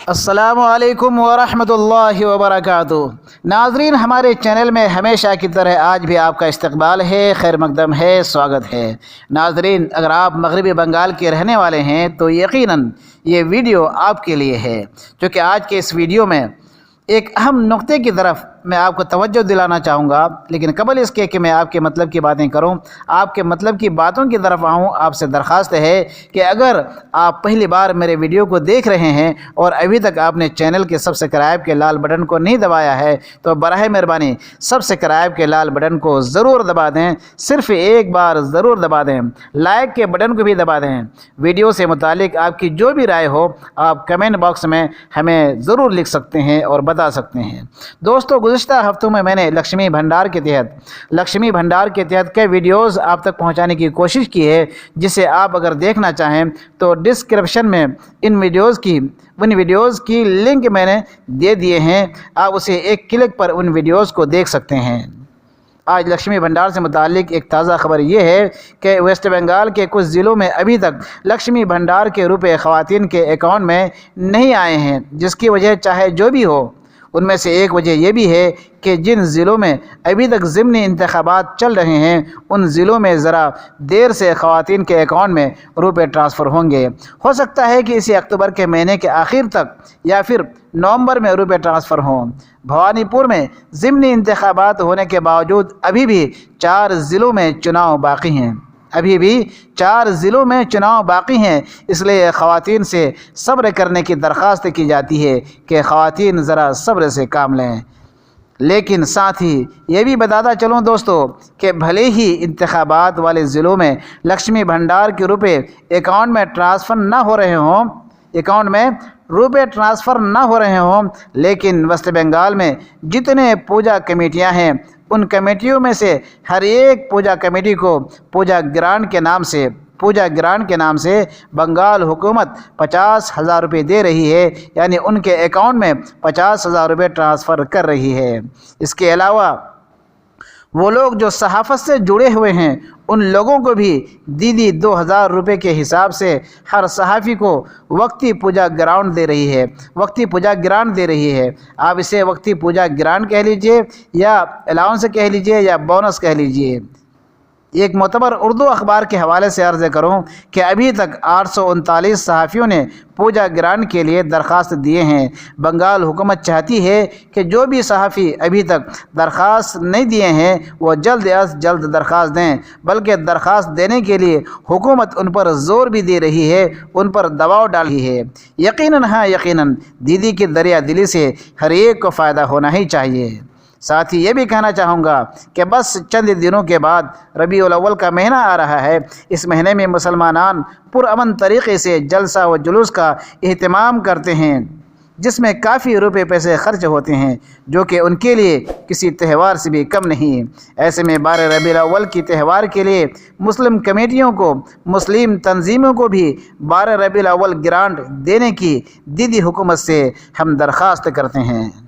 अस्सलामु अलैकुम वरहमतुल्लाहि वबरकातुहू। नाज़रीन, हमारे चैनल में हमेशा की तरह आज भी आपका इस्तकबाल है, खैर मकदम है, स्वागत है। नाज़रीन, अगर आप मगरबी बंगाल के रहने वाले हैं तो यकीनन ये वीडियो आपके लिए है, क्योंकि आज के इस वीडियो में एक अहम नुक्ते की तरफ मैं आपको तवज्जो दिलाना चाहूँगा। लेकिन कबल इसके कि मैं आपके मतलब की बातें करूँ, आपके मतलब की बातों की तरफ आऊँ, आपसे दरख्वास्त है कि अगर आप पहली बार मेरे वीडियो को देख रहे हैं और अभी तक आपने चैनल के सब्सक्राइब के लाल बटन को नहीं दबाया है तो बराह मेहरबानी सब्सक्राइब के लाल बटन को ज़रूर दबा दें, सिर्फ एक बार ज़रूर दबा दें। लाइक के बटन को भी दबा दें। वीडियो से मुतालिक आपकी जो भी राय हो आप कमेंट बॉक्स में हमें ज़रूर लिख सकते हैं और बता सकते हैं। दोस्तों, गुज़िश्ता हफ्तों में मैंने लक्ष्मी भंडार के तहत कई वीडियोस आप तक पहुंचाने की कोशिश की है, जिसे आप अगर देखना चाहें तो डिस्क्रिप्शन में उन वीडियोस की लिंक मैंने दे दिए हैं। आप उसे एक क्लिक पर उन वीडियोस को देख सकते हैं। आज लक्ष्मी भंडार से मुतालिक एक ताज़ा खबर ये है कि वेस्ट बंगाल के कुछ ज़िलों में अभी तक लक्ष्मी भंडार के रुपए ख़वातीन के अकाउंट में नहीं आए हैं, जिसकी वजह चाहे जो भी हो, उनमें से एक वजह यह भी है कि जिन ज़िलों में अभी तक ज़िमनी इंतखाबात चल रहे हैं उन ज़िलों में ज़रा देर से ख़वातीन के अकाउंट में रुपए ट्रांसफ़र होंगे। हो सकता है कि इसी अक्टूबर के महीने के आखिर तक या फिर नवंबर में रुपए ट्रांसफ़र हों। भवानीपुर में ज़िमनी इंतखाबात होने के बावजूद अभी भी 4 ज़िलों में चुनाव बाकी हैं। इसलिए ख़वातीन से सब्र करने की दरख्वास्त की जाती है कि ख़वातीन ज़रा सब्र से काम लें। लेकिन साथ ही ये भी बताता चलूँ दोस्तों कि भले ही इंतखाबात वाले ज़िलों में लक्ष्मी भंडार के रुपए अकाउंट में ट्रांसफ़र ना हो रहे हों, लेकिन वेस्ट बंगाल में जितने पूजा कमेटियां हैं उन कमेटियों में से हर एक पूजा कमेटी को पूजा ग्रांट के नाम से बंगाल हुकूमत 50,000 रुपये दे रही है, यानी उनके अकाउंट में 50,000 रुपये ट्रांसफ़र कर रही है। इसके अलावा वो लोग जो सहाफ़त से जुड़े हुए हैं उन लोगों को भी दीदी 2,000 रुपये के हिसाब से हर सहाफ़ी को वक्ती पूजा ग्रांट दे रही है। आप इसे वक्ती पूजा ग्रांट कह लीजिए या अलाउंस कह लीजिए या बोनस कह लीजिए। एक मोतबर उर्दू अखबार के हवाले से अर्ज़ करूँ कि अभी तक 839 सहाफ़ियों ने पूजा ग्रांट के लिए दरख्वास्त दिए हैं। बंगाल हुकूमत चाहती है कि जो भी सहाफ़ी अभी तक दरख्वास्त नहीं दिए हैं वो जल्द अज जल्द दरख्वास्त दें, बल्कि दरख्वास्त देने के लिए हुकूमत उन पर ज़ोर भी दे रही है, उन पर दबाव डाल रही है। यकीनन दीदी की दरिया दिली से हर एक को फ़ायदा होना ही चाहिए। साथ ही ये भी कहना चाहूँगा कि बस चंद दिनों के बाद रबीउल अव्वल का महीना आ रहा है। इस महीने में मुसलमान पुरअमन तरीक़े से जलसा व जुलूस का एहतमाम करते हैं, जिसमें काफ़ी रुपए पैसे खर्च होते हैं, जो कि उनके लिए किसी त्यौहार से भी कम नहीं। ऐसे में 12 रबीउल अव्वल की त्यौहार के लिए मुस्लिम कमेटियों को, मुस्लिम तंजीमों को भी 12 रबीउल अव्वल ग्रांट देने की दीदी हुकूमत से हम दरख्वास्त करते हैं।